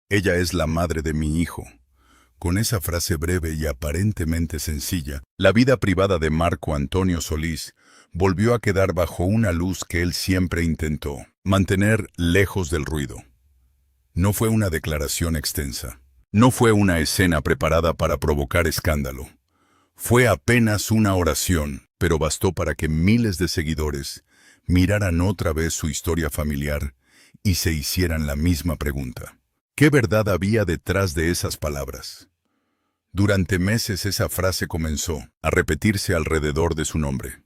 Ella es la madre de mi hijo. Con esa frase breve y aparentemente sencilla, la vida privada de Marco Antonio Solís volvió a quedar bajo una luz que él siempre intentó mantener lejos del ruido. No fue una declaración extensa. No fue una escena preparada para provocar escándalo. Fue apenas una oración, pero bastó para que miles de seguidores miraran otra vez su historia familiar y se hicieran la misma pregunta. ¿Qué verdad había detrás de esas palabras? Durante meses esa frase comenzó a repetirse alrededor de su nombre.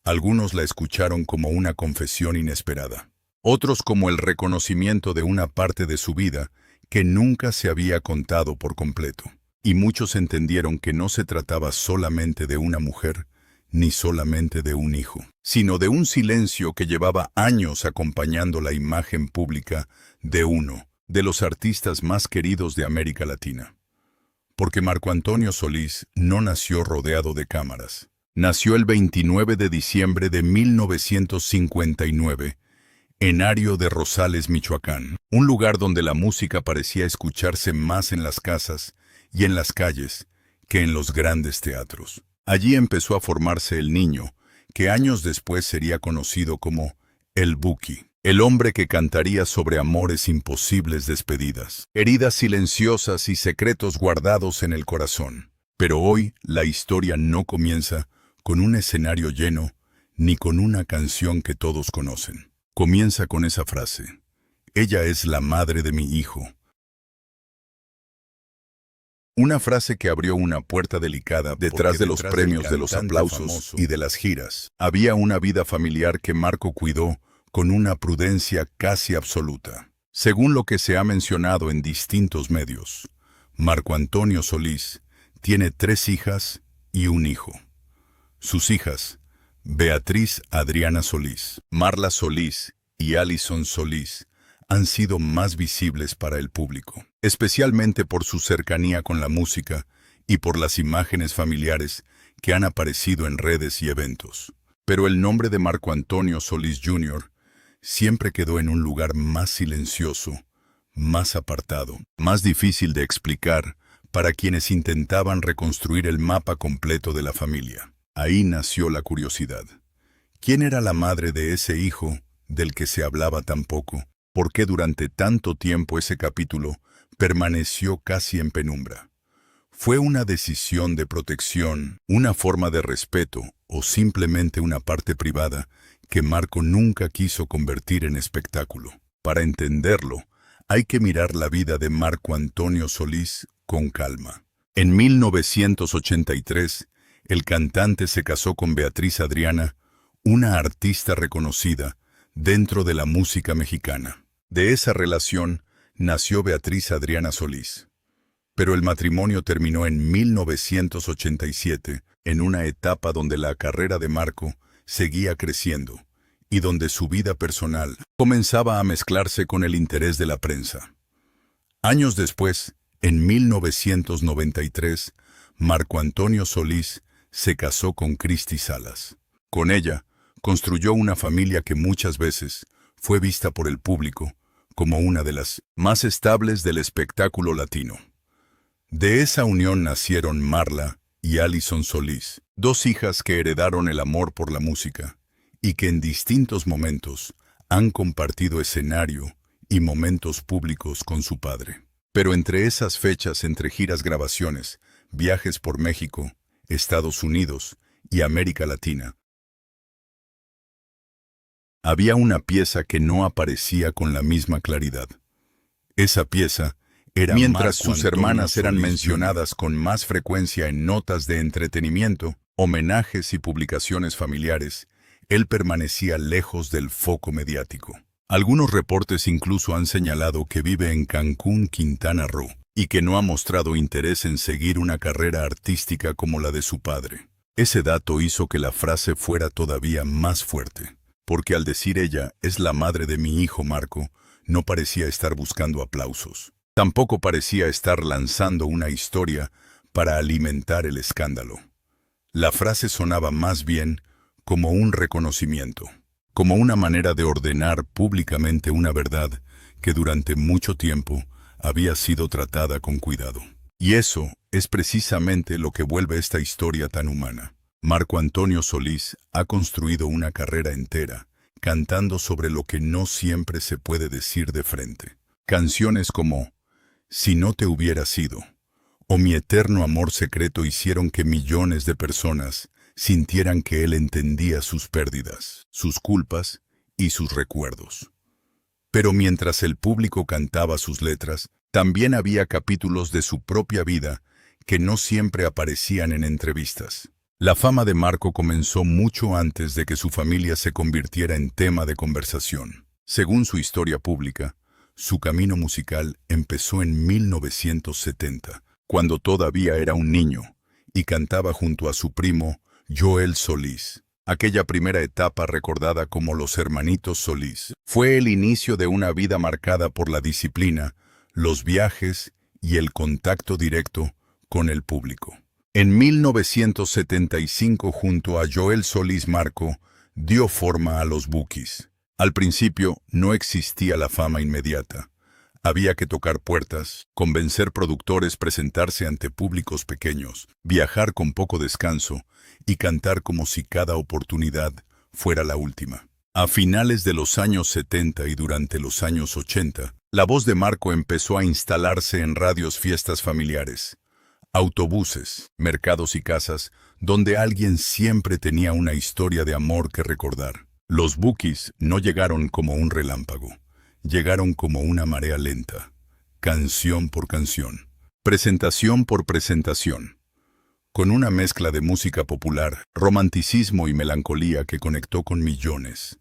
Algunos la escucharon como una confesión inesperada, otros como el reconocimiento de una parte de su vida que nunca se había contado por completo. Y muchos entendieron que no se trataba solamente de una mujer, ni solamente de un hijo, sino de un silencio que llevaba años acompañando la imagen pública de uno de los artistas más queridos de América Latina. Porque Marco Antonio Solís no nació rodeado de cámaras. Nació el 29 de diciembre de 1959, en Ario de Rosales, Michoacán, un lugar donde la música parecía escucharse más en las casas y en las calles que en los grandes teatros. Allí empezó a formarse el niño, que años después sería conocido como el Buki, el hombre que cantaría sobre amores imposibles, despedidas, heridas silenciosas y secretos guardados en el corazón. Pero hoy la historia no comienza con un escenario lleno, ni con una canción que todos conocen. Comienza con esa frase: ella es la madre de mi hijo. Una frase que abrió una puerta delicada detrás de los premios, de los aplausos y de las giras. Había una vida familiar que Marco cuidó con una prudencia casi absoluta. Según lo que se ha mencionado en distintos medios, Marco Antonio Solís tiene 3 hijas y un hijo. Sus hijas, Beatriz Adriana Solís, Marla Solís y Alison Solís, han sido más visibles para el público, especialmente por su cercanía con la música y por las imágenes familiares que han aparecido en redes y eventos. Pero el nombre de Marco Antonio Solís Jr. siempre quedó en un lugar más silencioso, más apartado, más difícil de explicar para quienes intentaban reconstruir el mapa completo de la familia. Ahí nació la curiosidad. ¿Quién era la madre de ese hijo del que se hablaba tan poco? ¿Por qué durante tanto tiempo ese capítulo permaneció casi en penumbra? ¿Fue una decisión de protección, una forma de respeto o simplemente una parte privada que Marco nunca quiso convertir en espectáculo? Para entenderlo, hay que mirar la vida de Marco Antonio Solís con calma. En 1983, el cantante se casó con Beatriz Adriana, una artista reconocida dentro de la música mexicana. De esa relación nació Beatriz Adriana Solís. Pero el matrimonio terminó en 1987, en una etapa donde la carrera de Marco seguía creciendo y donde su vida personal comenzaba a mezclarse con el interés de la prensa. Años después, en 1993, Marco Antonio Solís se casó con Cristi Salas. Con ella, construyó una familia que muchas veces fue vista por el público como una de las más estables del espectáculo latino. De esa unión nacieron Marla y Alison Solís, 2 hijas que heredaron el amor por la música y que en distintos momentos han compartido escenario y momentos públicos con su padre. Pero entre esas fechas, entre giras, grabaciones, viajes por México, Estados Unidos y América Latina, había una pieza que no aparecía con la misma claridad. Esa pieza era mientras sus hermanas eran mencionadas con más frecuencia en notas de entretenimiento, homenajes y publicaciones familiares, él permanecía lejos del foco mediático. Algunos reportes incluso han señalado que vive en Cancún, Quintana Roo, y que no ha mostrado interés en seguir una carrera artística como la de su padre. Ese dato hizo que la frase fuera todavía más fuerte, porque al decir ella es la madre de mi hijo Marco, no parecía estar buscando aplausos. Tampoco parecía estar lanzando una historia para alimentar el escándalo. La frase sonaba más bien como un reconocimiento, como una manera de ordenar públicamente una verdad que durante mucho tiempo había sido tratada con cuidado. Y eso es precisamente lo que vuelve esta historia tan humana. Marco Antonio Solís ha construido una carrera entera, cantando sobre lo que no siempre se puede decir de frente. Canciones como Si no te hubiera sido o Mi eterno amor secreto hicieron que millones de personas sintieran que él entendía sus pérdidas, sus culpas y sus recuerdos. Pero mientras el público cantaba sus letras, también había capítulos de su propia vida que no siempre aparecían en entrevistas. La fama de Marco comenzó mucho antes de que su familia se convirtiera en tema de conversación. Según su historia pública, su camino musical empezó en 1970, cuando todavía era un niño, y cantaba junto a su primo Joel Solís. Aquella primera etapa recordada como los hermanitos Solís fue el inicio de una vida marcada por la disciplina, los viajes y el contacto directo con el público. En 1975, junto a Joel Solís, Marco dio forma a los Bukis. Al principio no existía la fama inmediata. Había que tocar puertas, convencer productores, presentarse ante públicos pequeños, viajar con poco descanso y cantar como si cada oportunidad fuera la última. A finales de los años 70 y durante los años 80, la voz de Marco empezó a instalarse en radios, fiestas familiares, autobuses, mercados y casas, donde alguien siempre tenía una historia de amor que recordar. Los Bukis no llegaron como un relámpago. Llegaron como una marea lenta, canción por canción, presentación por presentación, con una mezcla de música popular, romanticismo y melancolía que conectó con millones.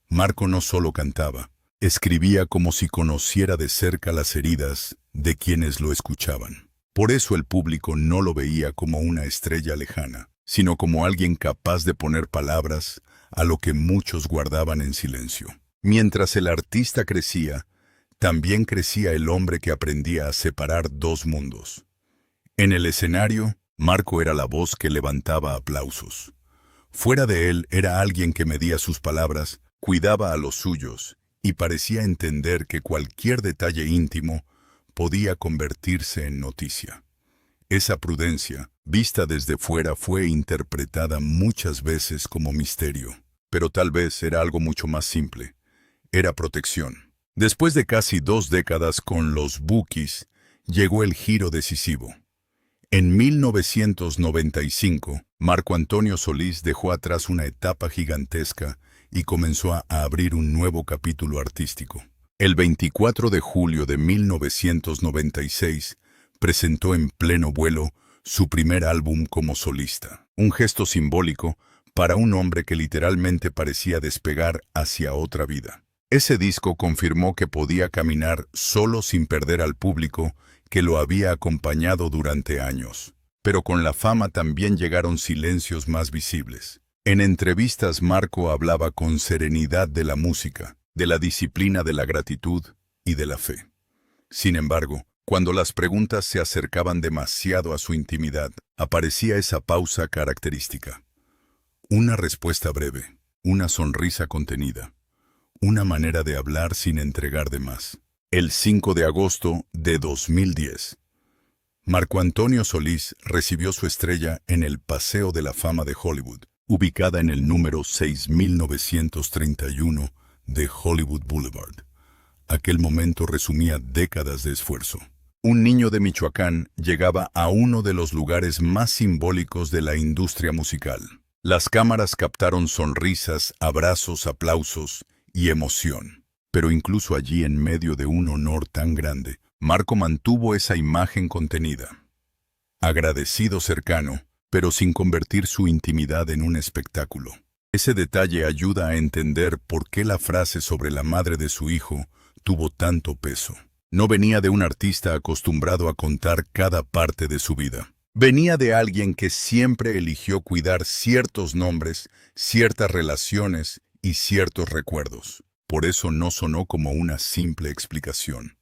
Marco no solo cantaba, escribía como si conociera de cerca las heridas de quienes lo escuchaban. Por eso el público no lo veía como una estrella lejana, sino como alguien capaz de poner palabras a lo que muchos guardaban en silencio. Mientras el artista crecía, también crecía el hombre que aprendía a separar dos mundos. En el escenario, Marco era la voz que levantaba aplausos. Fuera de él era alguien que medía sus palabras, cuidaba a los suyos y parecía entender que cualquier detalle íntimo podía convertirse en noticia. Esa prudencia, vista desde fuera, fue interpretada muchas veces como misterio, pero tal vez era algo mucho más simple. Era protección. Después de casi 2 décadas con los Bukis, llegó el giro decisivo. En 1995, Marco Antonio Solís dejó atrás una etapa gigantesca y comenzó a abrir un nuevo capítulo artístico. El 24 de julio de 1996, presentó en pleno vuelo su primer álbum como solista. Un gesto simbólico para un hombre que literalmente parecía despegar hacia otra vida. Ese disco confirmó que podía caminar solo sin perder al público que lo había acompañado durante años. Pero con la fama también llegaron silencios más visibles. En entrevistas Marco hablaba con serenidad de la música, de la disciplina, de la gratitud y de la fe. Sin embargo, cuando las preguntas se acercaban demasiado a su intimidad, aparecía esa pausa característica. Una respuesta breve, una sonrisa contenida. Una manera de hablar sin entregar de más. El 5 de agosto de 2010, Marco Antonio Solís recibió su estrella en el Paseo de la Fama de Hollywood, ubicada en el número 6931 de Hollywood Boulevard. Aquel momento resumía décadas de esfuerzo. Un niño de Michoacán llegaba a uno de los lugares más simbólicos de la industria musical. Las cámaras captaron sonrisas, abrazos, aplausos y emoción. Pero incluso allí, en medio de un honor tan grande, Marco mantuvo esa imagen contenida. Agradecido, cercano, pero sin convertir su intimidad en un espectáculo. Ese detalle ayuda a entender por qué la frase sobre la madre de su hijo tuvo tanto peso. No venía de un artista acostumbrado a contar cada parte de su vida. Venía de alguien que siempre eligió cuidar ciertos nombres, ciertas relaciones y ciertos recuerdos. Por eso no sonó como una simple explicación.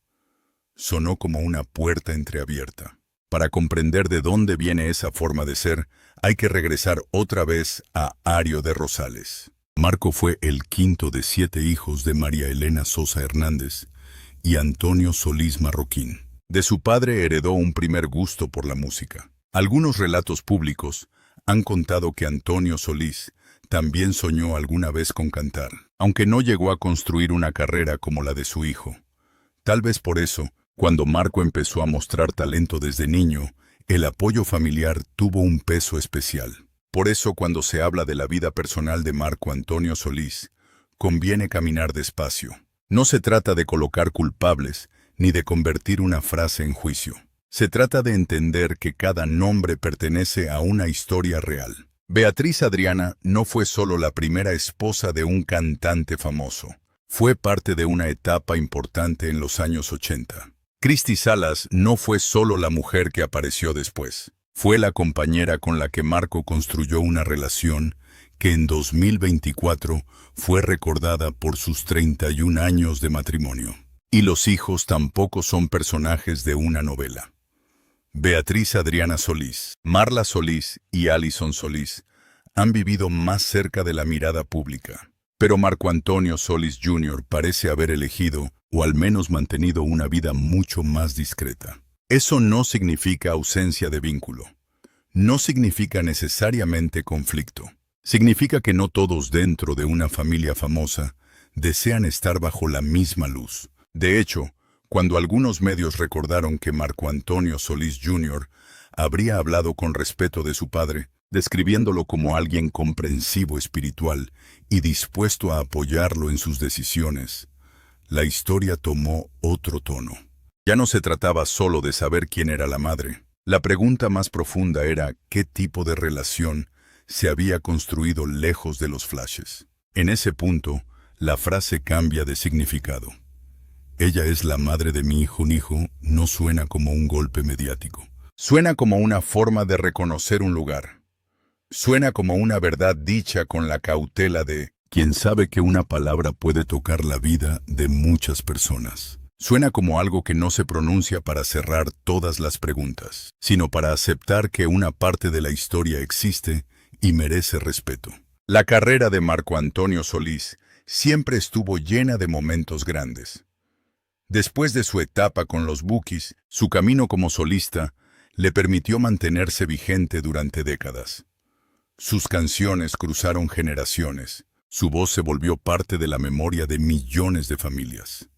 Sonó como una puerta entreabierta. Para comprender de dónde viene esa forma de ser, hay que regresar otra vez a Ario de Rosales. Marco fue el quinto de 7 hijos de María Elena Sosa Hernández y Antonio Solís Marroquín. De su padre heredó un primer gusto por la música. Algunos relatos públicos han contado que Antonio Solís también soñó alguna vez con cantar, aunque no llegó a construir una carrera como la de su hijo. Tal vez por eso, cuando Marco empezó a mostrar talento desde niño, el apoyo familiar tuvo un peso especial. Por eso, cuando se habla de la vida personal de Marco Antonio Solís, conviene caminar despacio. No se trata de colocar culpables, ni de convertir una frase en juicio. Se trata de entender que cada nombre pertenece a una historia real. Beatriz Adriana no fue solo la primera esposa de un cantante famoso. Fue parte de una etapa importante en los años 80. Cristi Salas no fue solo la mujer que apareció después. Fue la compañera con la que Marco construyó una relación que en 2024 fue recordada por sus 31 años de matrimonio. Y los hijos tampoco son personajes de una novela. Beatriz Adriana Solís, Marla Solís y Alison Solís han vivido más cerca de la mirada pública. Pero Marco Antonio Solís Jr. parece haber elegido, o al menos mantenido, una vida mucho más discreta. Eso no significa ausencia de vínculo. No significa necesariamente conflicto. Significa que no todos dentro de una familia famosa desean estar bajo la misma luz. De hecho, cuando algunos medios recordaron que Marco Antonio Solís Jr. habría hablado con respeto de su padre, describiéndolo como alguien comprensivo espiritual y dispuesto a apoyarlo en sus decisiones, la historia tomó otro tono. Ya no se trataba solo de saber quién era la madre. La pregunta más profunda era qué tipo de relación se había construido lejos de los flashes. En ese punto, la frase cambia de significado. Ella es la madre de mi hijo. Un hijo no suena como un golpe mediático. Suena como una forma de reconocer un lugar. Suena como una verdad dicha con la cautela de quien sabe que una palabra puede tocar la vida de muchas personas. Suena como algo que no se pronuncia para cerrar todas las preguntas, sino para aceptar que una parte de la historia existe y merece respeto. La carrera de Marco Antonio Solís siempre estuvo llena de momentos grandes. Después de su etapa con los Bukis, su camino como solista le permitió mantenerse vigente durante décadas. Sus canciones cruzaron generaciones, su voz se volvió parte de la memoria de millones de familias.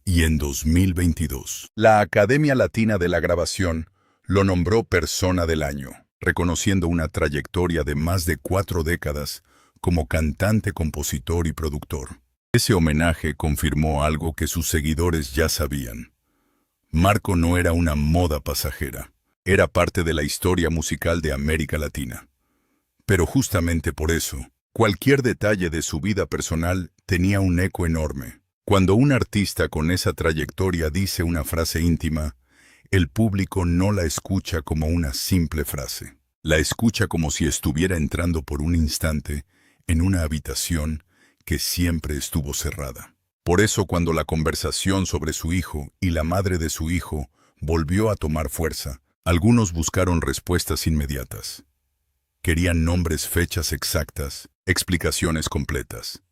Y en 2022, la Academia Latina de la Grabación lo nombró Persona del Año, reconociendo una trayectoria de más de 4 décadas como cantante, compositor y productor. Ese homenaje confirmó algo que sus seguidores ya sabían. Marco no era una moda pasajera, era parte de la historia musical de América Latina. Pero justamente por eso, cualquier detalle de su vida personal tenía un eco enorme. Cuando un artista con esa trayectoria dice una frase íntima, el público no la escucha como una simple frase. La escucha como si estuviera entrando por un instante en una habitación que siempre estuvo cerrada. Por eso, cuando la conversación sobre su hijo y la madre de su hijo volvió a tomar fuerza, algunos buscaron respuestas inmediatas. Querían nombres, fechas exactas, explicaciones completas.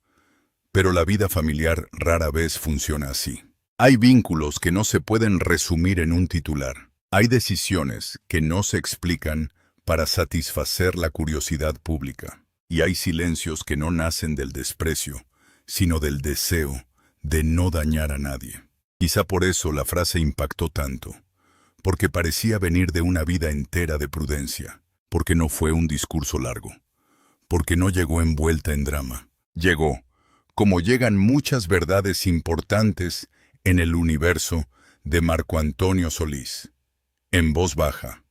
Pero la vida familiar rara vez funciona así. Hay vínculos que no se pueden resumir en un titular. Hay decisiones que no se explican para satisfacer la curiosidad pública. Y hay silencios que no nacen del desprecio, sino del deseo de no dañar a nadie. Quizá por eso la frase impactó tanto, porque parecía venir de una vida entera de prudencia, porque no fue un discurso largo, porque no llegó envuelta en drama. Llegó, como llegan muchas verdades importantes en el universo de Marco Antonio Solís, en voz baja,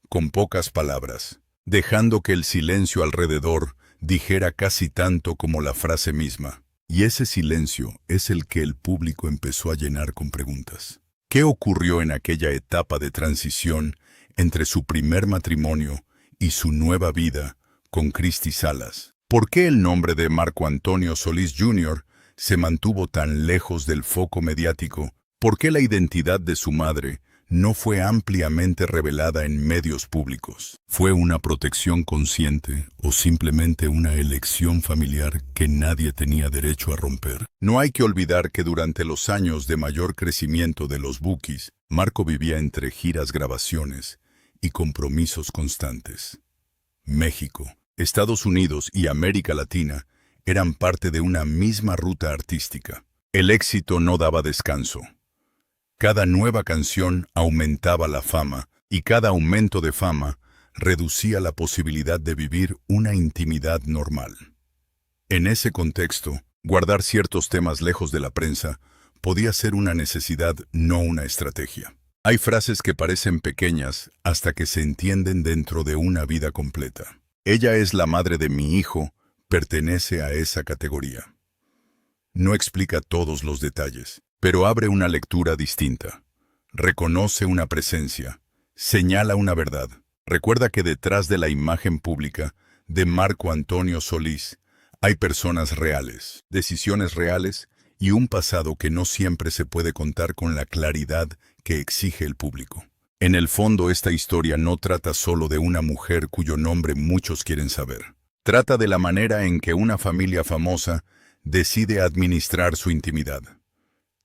con pocas palabras, dejando que el silencio alrededor dijera casi tanto como la frase misma. Y ese silencio es el que el público empezó a llenar con preguntas. ¿Qué ocurrió en aquella etapa de transición entre su primer matrimonio y su nueva vida con Cristi Salas? ¿Por qué el nombre de Marco Antonio Solís Jr. se mantuvo tan lejos del foco mediático? ¿Por qué la identidad de su madre no fue ampliamente revelada en medios públicos. Fue una protección consciente o simplemente una elección familiar que nadie tenía derecho a romper. No hay que olvidar que durante los años de mayor crecimiento de los Bukis, Marco vivía entre giras, grabaciones y compromisos constantes. México, Estados Unidos y América Latina eran parte de una misma ruta artística. El éxito no daba descanso. Cada nueva canción aumentaba la fama y cada aumento de fama reducía la posibilidad de vivir una intimidad normal. En ese contexto, guardar ciertos temas lejos de la prensa podía ser una necesidad, no una estrategia. Hay frases que parecen pequeñas hasta que se entienden dentro de una vida completa. Ella es la madre de mi hijo, pertenece a esa categoría. No explica todos los detalles, pero abre una lectura distinta. Reconoce una presencia, señala una verdad. Recuerda que detrás de la imagen pública de Marco Antonio Solís hay personas reales, decisiones reales y un pasado que no siempre se puede contar con la claridad que exige el público. En el fondo, esta historia no trata solo de una mujer cuyo nombre muchos quieren saber. Trata de la manera en que una familia famosa decide administrar su intimidad.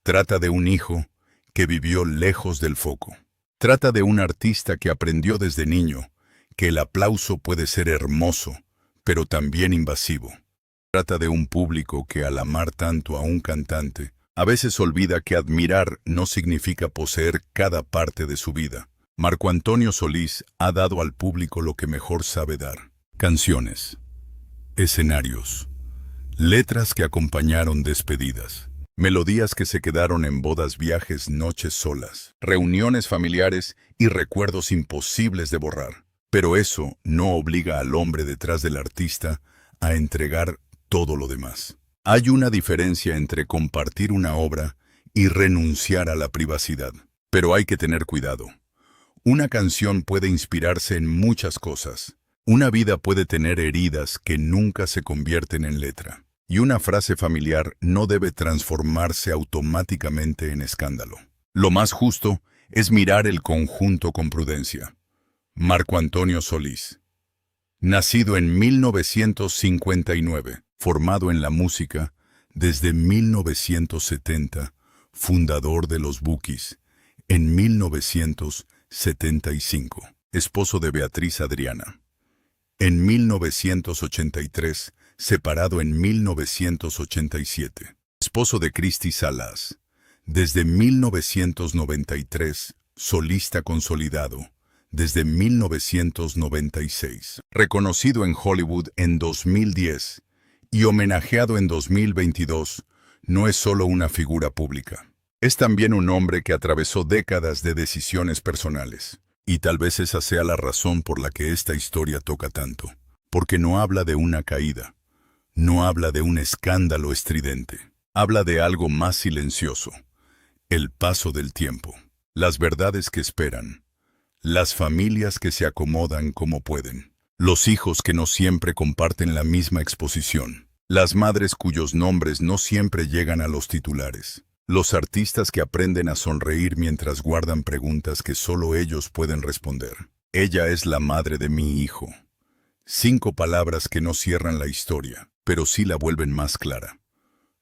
Trata de un hijo que vivió lejos del foco. Trata de un artista que aprendió desde niño que el aplauso puede ser hermoso, pero también invasivo. Trata de un público que al amar tanto a un cantante, a veces olvida que admirar no significa poseer cada parte de su vida. Marco Antonio Solís ha dado al público lo que mejor sabe dar: canciones, escenarios, letras que acompañaron despedidas, melodías que se quedaron en bodas, viajes, noches solas, reuniones familiares y recuerdos imposibles de borrar. Pero eso no obliga al hombre detrás del artista a entregar todo lo demás. Hay una diferencia entre compartir una obra y renunciar a la privacidad. Pero hay que tener cuidado. Una canción puede inspirarse en muchas cosas. Una vida puede tener heridas que nunca se convierten en letra. Y una frase familiar no debe transformarse automáticamente en escándalo. Lo más justo es mirar el conjunto con prudencia. Marco Antonio Solís. Nacido en 1959, formado en la música desde 1970, fundador de los Bukis en 1975, esposo de Beatriz Adriana. En 1983, separado en 1987, esposo de Cristi Salas. Desde 1993, solista consolidado. Desde 1996, reconocido en Hollywood en 2010 y homenajeado en 2022, no es solo una figura pública. Es también un hombre que atravesó décadas de decisiones personales. Y tal vez esa sea la razón por la que esta historia toca tanto. Porque no habla de una caída, no habla de un escándalo estridente. Habla de algo más silencioso: el paso del tiempo, las verdades que esperan, las familias que se acomodan como pueden, los hijos que no siempre comparten la misma exposición, las madres cuyos nombres no siempre llegan a los titulares, los artistas que aprenden a sonreír mientras guardan preguntas que solo ellos pueden responder. Ella es la madre de mi hijo. 5 palabras que no cierran la historia, pero sí la vuelven más clara.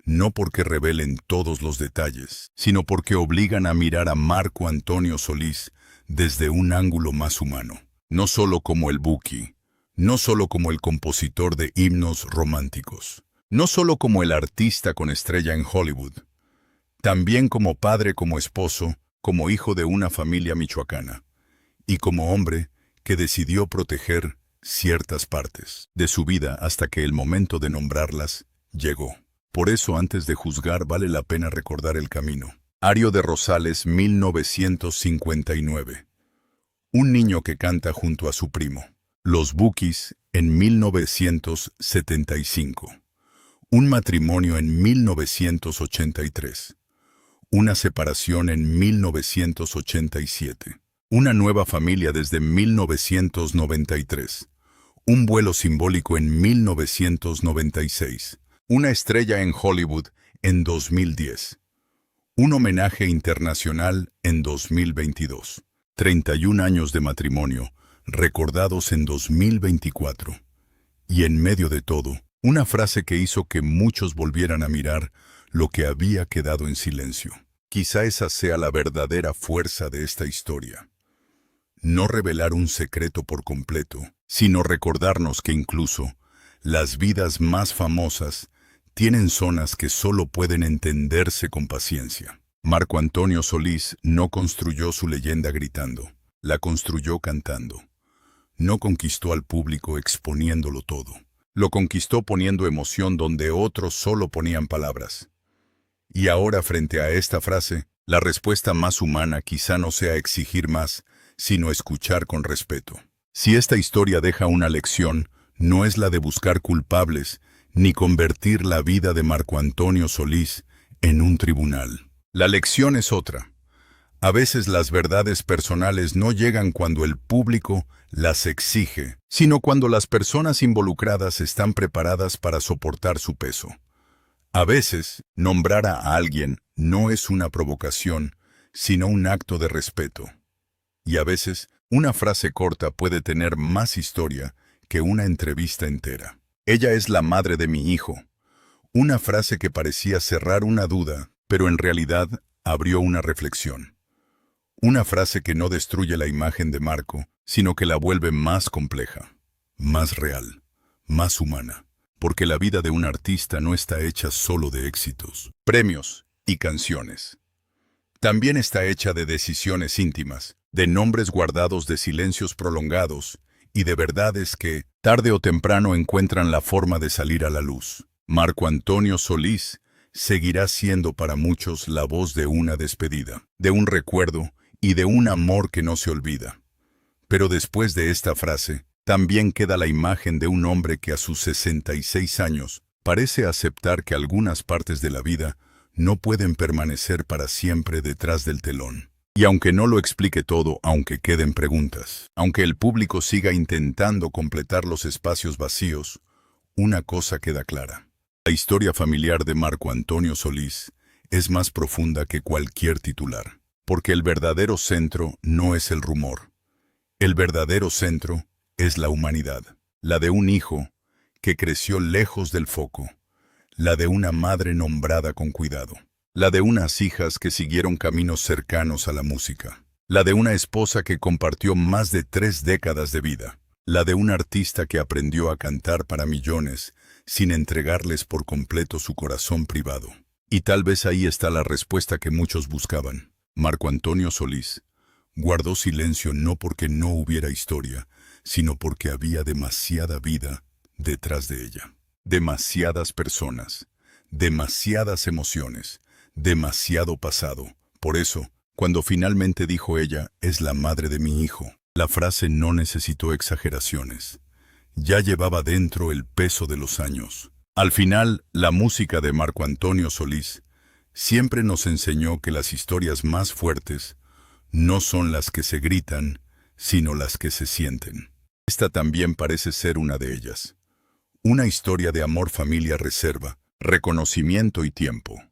No porque revelen todos los detalles, sino porque obligan a mirar a Marco Antonio Solís desde un ángulo más humano. No solo como el Buki, no solo como el compositor de himnos románticos, no solo como el artista con estrella en Hollywood, también como padre, como esposo, como hijo de una familia michoacana, y como hombre que decidió proteger ciertas partes de su vida hasta que el momento de nombrarlas llegó. Por eso, antes de juzgar, vale la pena recordar el camino. Ario de Rosales, 1959. Un niño que canta junto a su primo. Los Bukis, en 1975. Un matrimonio en 1983. Una separación en 1987. Una nueva familia desde 1993. Un vuelo simbólico en 1996. Una estrella en Hollywood en 2010. Un homenaje internacional en 2022. 31 años de matrimonio, recordados en 2024. Y en medio de todo, una frase que hizo que muchos volvieran a mirar lo que había quedado en silencio. Quizá esa sea la verdadera fuerza de esta historia. No revelar un secreto por completo, sino recordarnos que incluso las vidas más famosas tienen zonas que solo pueden entenderse con paciencia. Marco Antonio Solís no construyó su leyenda gritando, la construyó cantando. No conquistó al público exponiéndolo todo. Lo conquistó poniendo emoción donde otros solo ponían palabras. Y ahora, frente a esta frase, la respuesta más humana quizá no sea exigir más, sino escuchar con respeto. Si esta historia deja una lección, no es la de buscar culpables, ni convertir la vida de Marco Antonio Solís en un tribunal. La lección es otra. A veces las verdades personales no llegan cuando el público las exige, sino cuando las personas involucradas están preparadas para soportar su peso. A veces, nombrar a alguien no es una provocación, sino un acto de respeto. Y a veces, una frase corta puede tener más historia que una entrevista entera. Ella es la madre de mi hijo. Una frase que parecía cerrar una duda, pero en realidad abrió una reflexión. Una frase que no destruye la imagen de Marco, sino que la vuelve más compleja, más real, más humana. Porque la vida de un artista no está hecha solo de éxitos, premios y canciones. También está hecha de decisiones íntimas, de nombres guardados de silencios prolongados y de verdades que, tarde o temprano, encuentran la forma de salir a la luz. Marco Antonio Solís seguirá siendo para muchos la voz de una despedida, de un recuerdo y de un amor que no se olvida. Pero después de esta frase, también queda la imagen de un hombre que a sus 66 años parece aceptar que algunas partes de la vida no pueden permanecer para siempre detrás del telón. Y aunque no lo explique todo, aunque queden preguntas, aunque el público siga intentando completar los espacios vacíos, una cosa queda clara. La historia familiar de Marco Antonio Solís es más profunda que cualquier titular, porque el verdadero centro no es el rumor. El verdadero centro es la humanidad, la de un hijo que creció lejos del foco, la de una madre nombrada con cuidado, la de unas hijas que siguieron caminos cercanos a la música, la de una esposa que compartió más de 3 décadas de vida, la de un artista que aprendió a cantar para millones sin entregarles por completo su corazón privado. Y tal vez ahí está la respuesta que muchos buscaban. Marco Antonio Solís guardó silencio no porque no hubiera historia, sino porque había demasiada vida detrás de ella. Demasiadas personas, demasiadas emociones, demasiado pasado. Por eso, cuando finalmente dijo ella, es la madre de mi hijo, la frase no necesitó exageraciones. Ya llevaba dentro el peso de los años. Al final, la música de Marco Antonio Solís siempre nos enseñó que las historias más fuertes no son las que se gritan, sino las que se sienten. Esta también parece ser una de ellas. Una historia de amor, familia, reserva, reconocimiento y tiempo.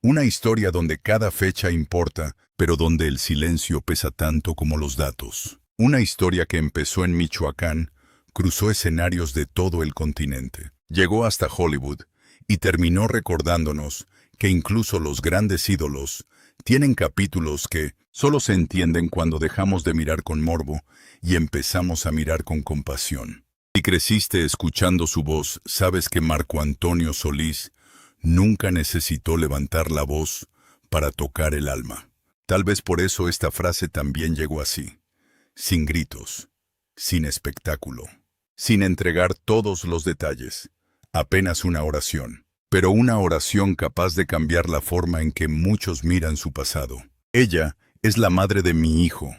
Una historia donde cada fecha importa, pero donde el silencio pesa tanto como los datos. Una historia que empezó en Michoacán, cruzó escenarios de todo el continente, llegó hasta Hollywood y terminó recordándonos que incluso los grandes ídolos tienen capítulos que solo se entienden cuando dejamos de mirar con morbo y empezamos a mirar con compasión. Si creciste escuchando su voz, sabes que Marco Antonio Solís nunca necesitó levantar la voz para tocar el alma. Tal vez por eso esta frase también llegó así, sin gritos, sin espectáculo, sin entregar todos los detalles, apenas una oración, pero una oración capaz de cambiar la forma en que muchos miran su pasado. Ella es la madre de mi hijo,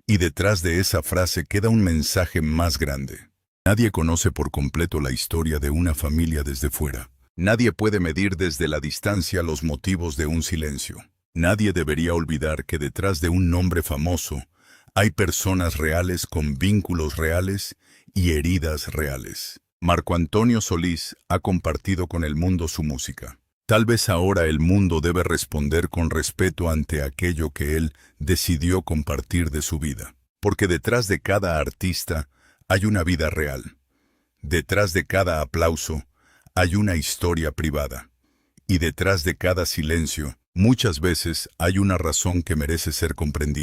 y detrás de esa frase queda un mensaje más grande. Nadie conoce por completo la historia de una familia desde fuera. Nadie puede medir desde la distancia los motivos de un silencio. Nadie debería olvidar que detrás de un nombre famoso hay personas reales con vínculos reales y heridas reales. Marco Antonio Solís ha compartido con el mundo su música, Tal vez ahora el mundo debe responder con respeto ante aquello que él decidió compartir de su vida. Porque detrás de cada artista hay una vida real. Detrás de cada aplauso hay una historia privada. Y detrás de cada silencio, muchas veces hay una razón que merece ser comprendida.